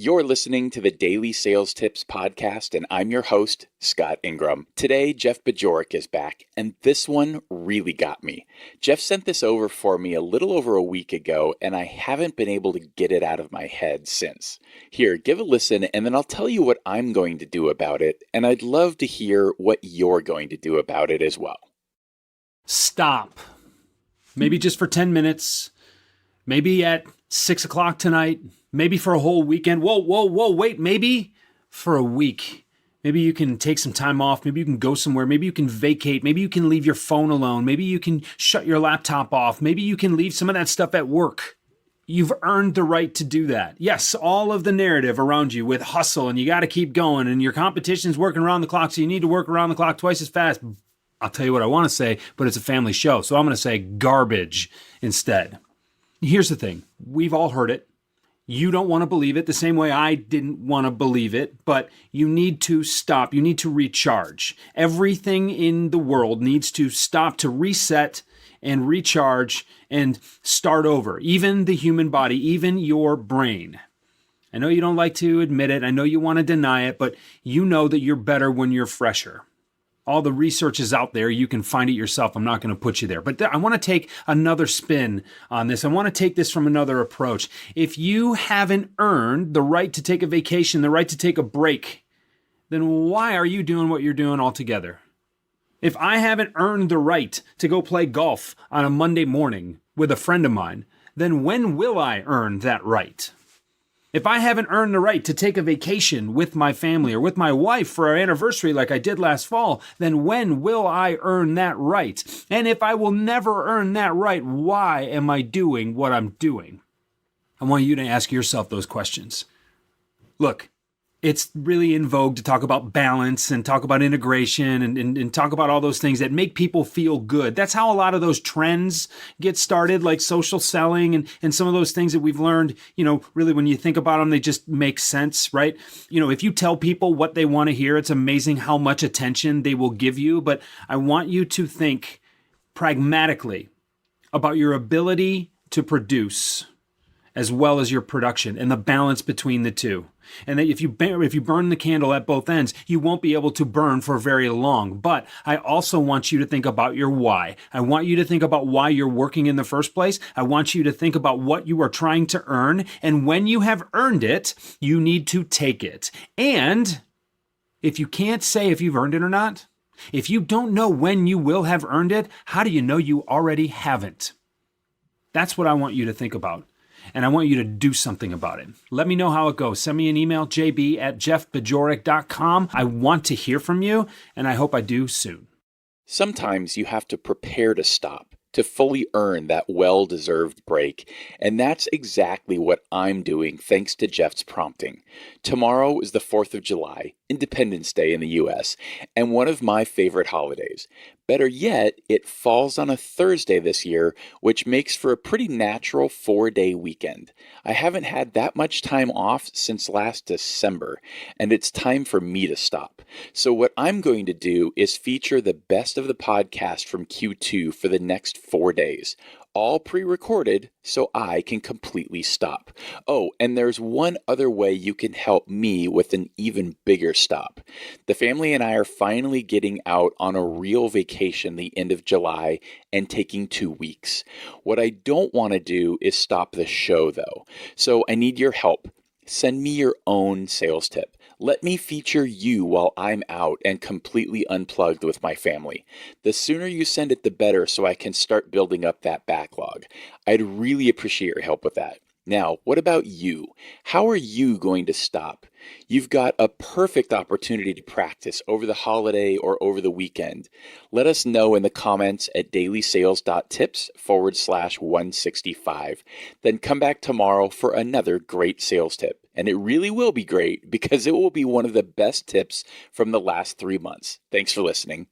You're listening to the Daily Sales Tips Podcast, and I'm your host, Scott Ingram. Today, Jeff Bajorek is back, and this one really got me. Jeff sent this over for me a little over a week ago, and I haven't been able to get it out of my head since. Here, give a listen, and then I'll tell you what I'm going to do about it, and I'd love to hear what you're going to do about it as well. Stop. Maybe just for 10 minutes. Maybe at 6 o'clock tonight. Maybe for a whole weekend. Whoa, wait, maybe for a week. Maybe you can take some time off. Maybe you can go somewhere. Maybe you can vacate. Maybe you can leave your phone alone. Maybe you can shut your laptop off. Maybe you can leave some of that stuff at work. You've earned the right to do that. Yes, all of the narrative around you with hustle and you got to keep going and your competition's working around the clock, so you need to work around the clock twice as fast. I'll tell you what I want to say, but it's a family show, so I'm going to say garbage instead. Here's the thing. We've all heard it. You don't want to believe it the same way I didn't want to believe it, but you need to stop. You need to recharge. Everything in the world needs to stop, to reset and recharge and start over. Even the human body, even your brain. I know you don't like to admit it. I know you want to deny it, but you know that you're better when you're fresher. All the research is out there. You can find it yourself. I'm not going to put you there. But I want to take another spin on this. I want to take this from another approach. If you haven't earned the right to take a vacation, the right to take a break, then why are you doing what you're doing altogether? If I haven't earned the right to go play golf on a Monday morning with a friend of mine, then when will I earn that right? If I haven't earned the right to take a vacation with my family or with my wife for our anniversary like I did last fall, then when will I earn that right? And if I will never earn that right, why am I doing what I'm doing? I want you to ask yourself those questions. Look, it's really in vogue to talk about balance and talk about integration and talk about all those things that make people feel good. That's how a lot of those trends get started, like social selling and some of those things that we've learned, really when you think about them, they just make sense, right? If you tell people what they want to hear, it's amazing how much attention they will give you. But I want you to think pragmatically about your ability to produce as well as your production and the balance between the two. And that if you burn the candle at both ends, you won't be able to burn for very long. But I also want you to think about your why. I want you to think about why you're working in the first place. I want you to think about what you are trying to earn. And when you have earned it, you need to take it. And if you can't say if you've earned it or not, if you don't know when you will have earned it, how do you know you already haven't? That's what I want you to think about. And I want you to do something about it. Let me know how it goes. Send me an email, jb@jeffbajorek.com. I want to hear from you, and I hope I do soon. Sometimes you have to prepare to stop, to fully earn that well-deserved break. And that's exactly what I'm doing thanks to Jeff's prompting. Tomorrow is the 4th of July, Independence Day in the U.S., and one of my favorite holidays. Better yet, it falls on a Thursday this year, which makes for a pretty natural 4-day weekend. I haven't had that much time off since last December, and it's time for me to stop. So what I'm going to do is feature the best of the podcast from Q2 for the next 4 days. All pre-recorded so I can completely stop. Oh, and there's one other way you can help me with an even bigger stop. The family and I are finally getting out on a real vacation the end of July and taking 2 weeks. What I don't want to do is stop the show though. So I need your help. Send me your own sales tip. Let me feature you while I'm out and completely unplugged with my family. The sooner you send it, the better, so I can start building up that backlog. I'd really appreciate your help with that. Now, what about you? How are you going to stop? You've got a perfect opportunity to practice over the holiday or over the weekend. Let us know in the comments at dailysales.tips/165. Then come back tomorrow for another great sales tip. And it really will be great because it will be one of the best tips from the last 3 months. Thanks for listening.